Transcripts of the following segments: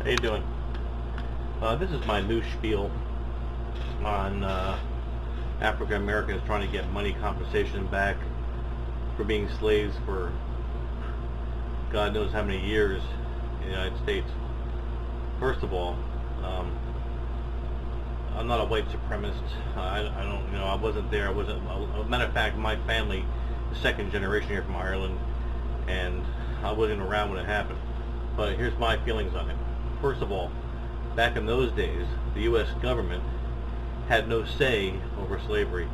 How you doing? This is my new spiel on African Americans trying to get money compensation back for being slaves for God knows how many years in the United States. First of all, um, I'm not a white supremacist. I don't, I wasn't there. I wasn't. A matter of fact, my family, the second generation here from Ireland, and I wasn't around when it happened. But here's my feelings on it. First of all, back in those days, the U.S. government had no say over slavery.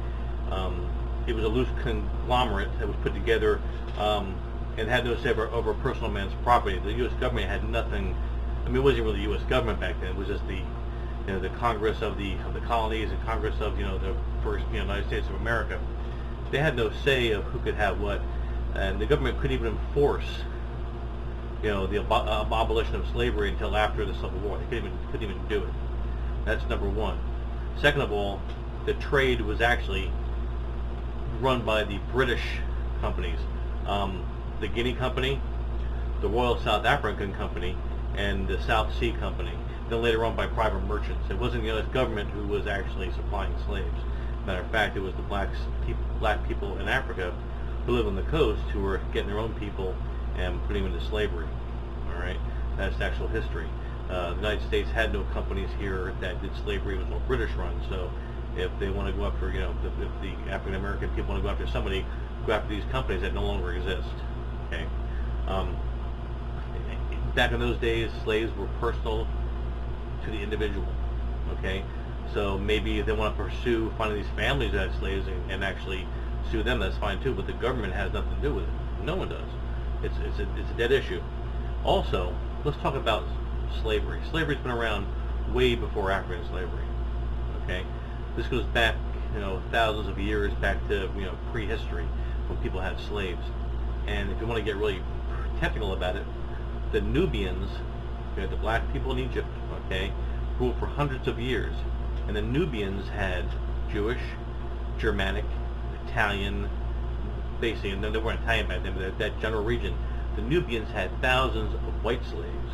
It was a loose conglomerate that was put together and had no say over a personal man's property. The U.S. government had nothing. I mean, it wasn't really the U.S. government back then. It was just the Congress of the colonies and Congress of the first United States of America. They had no say of who could have what, and the government couldn't even enforce the abolition of slavery until after the Civil War. They couldn't even do it. That's number one. Second of all, the trade was actually run by the British companies, the Guinea Company, the Royal South African Company, and the South Sea Company. Then later on by private merchants. It wasn't the U.S. government who was actually supplying slaves. Matter of fact, it was the black people in Africa who live on the coast who were getting their own people and putting them into slavery. All right, that's actual history. The United States had no companies here that did slavery. It was all British run. So if they want to go after, if the African American people want to go after somebody, go after these companies that no longer exist. Okay. Back in those days, slaves were personal to the individual. Okay. So maybe if they want to pursue finding these families that have slaves and actually sue them, that's fine too. But the government has nothing to do with it. No one does. It's a dead issue. Also, let's talk about slavery. Slavery's been around way before African slavery. Okay, this goes back, thousands of years back to prehistory when people had slaves. And if you want to get really technical about it, the Nubians, the black people in Egypt, okay, ruled for hundreds of years, and the Nubians had Jewish, Germanic, Italian, basically, and then they weren't Italian back then, but that general region. The Nubians had thousands of white slaves.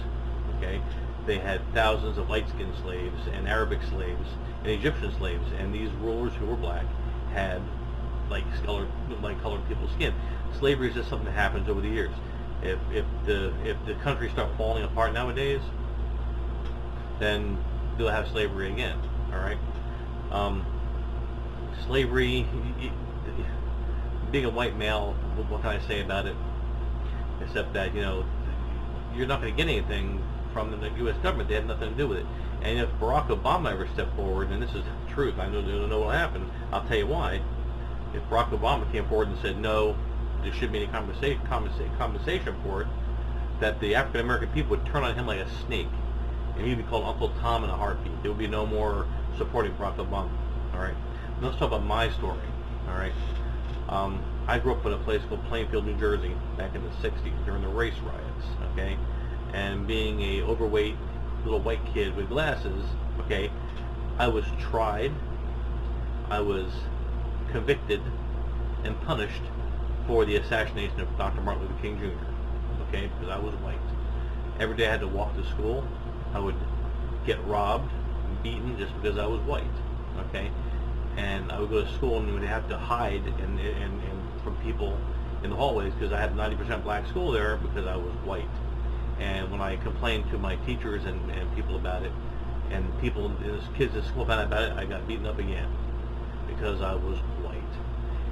Okay, they had thousands of light-skinned slaves and Arabic slaves and Egyptian slaves, and these rulers who were black had like colored people's skin. Slavery is just something that happens over the years. If the countries start falling apart nowadays, then they'll have slavery again. All right, slavery. Being a white male, what can I say about it? Except that you're not going to get anything from the U.S. government. They had nothing to do with it. And if Barack Obama ever stepped forward, and this is the truth, I don't know what will happen. I'll tell you why. If Barack Obama came forward and said no, there shouldn't be any compensation for it, that the African American people would turn on him like a snake, and he'd be called Uncle Tom in a heartbeat. There would be no more supporting Barack Obama. All right. Let's talk about my story. All right. I grew up in a place called Plainfield, New Jersey, back in the 60s during the race riots, okay? And being a overweight little white kid with glasses, okay, I was tried, I was convicted, and punished for the assassination of Dr. Martin Luther King Jr., okay, because I was white. Every day I had to walk to school. I would get robbed and beaten just because I was white, okay? And I would go to school and would have to hide and from people in the hallways because I had a 90% black school there because I was white. And when I complained to my teachers and people about it, and kids at school found out about it, I got beaten up again because I was white.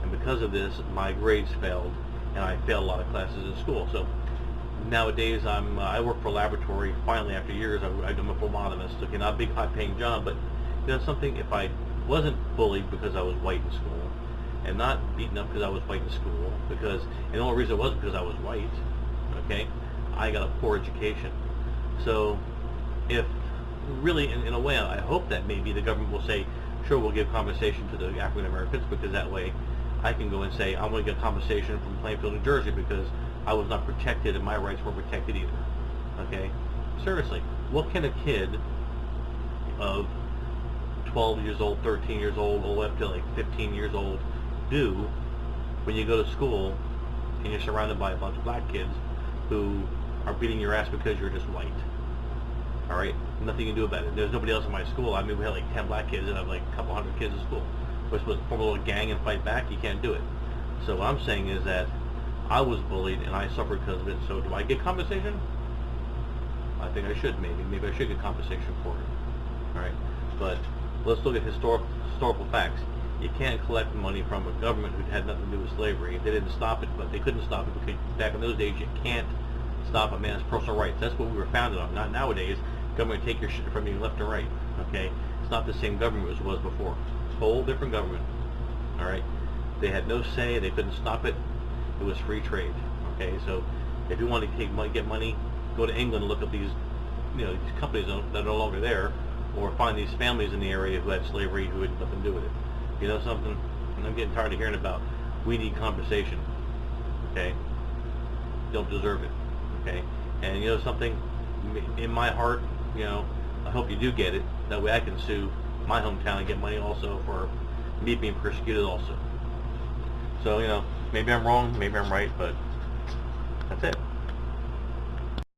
And because of this, my grades failed, and I failed a lot of classes in school. So nowadays I work for a laboratory. Finally, after years, I'm a phlebotomist. Okay, not a big high-paying job, but something. If I wasn't bullied because I was white in school, and not beaten up because I was white in school, and the only reason it wasn't because I was white, okay, I got a poor education. So if really, in a way, I hope that maybe the government will say, sure, we'll give compensation to the African Americans, because that way I can go and say, I'm going to get compensation from Plainfield, New Jersey, because I was not protected and my rights weren't protected either. Okay? Seriously, what can a kid of 12 years old, 13 years old, all the way up to like 15 years old do when you go to school and you're surrounded by a bunch of black kids who are beating your ass because you're just white? All right, nothing you can do about it. There's nobody else in my school. I mean, we had like 10 black kids and I have like a couple hundred kids in school. We're supposed to form a little gang and fight back. You can't do it. So what I'm saying is that I was bullied and I suffered because of it. So do I get compensation? I think I should, maybe I should get compensation for it. All right, but let's look at historical facts. You can't collect money from a government who had nothing to do with slavery. They didn't stop it, but they couldn't stop it because back in those days you can't stop a man's personal rights. That's what we were founded on. Not nowadays. Government take your shit from you left and right. Okay, it's not the same government as it was before. It's a whole different government. All right, they had no say. They couldn't stop it. It was free trade. Okay, so if you want to take money, get money, go to England and look up these, these companies that are no longer there, or find these families in the area who had slavery who had nothing to do with it. You know something? I'm getting tired of hearing about we need compensation. Okay, don't deserve it. Okay, and you know something? In my heart, I hope you do get it. That way I can sue my hometown and get money also for me being persecuted also. So maybe I'm wrong, maybe I'm right, but that's it.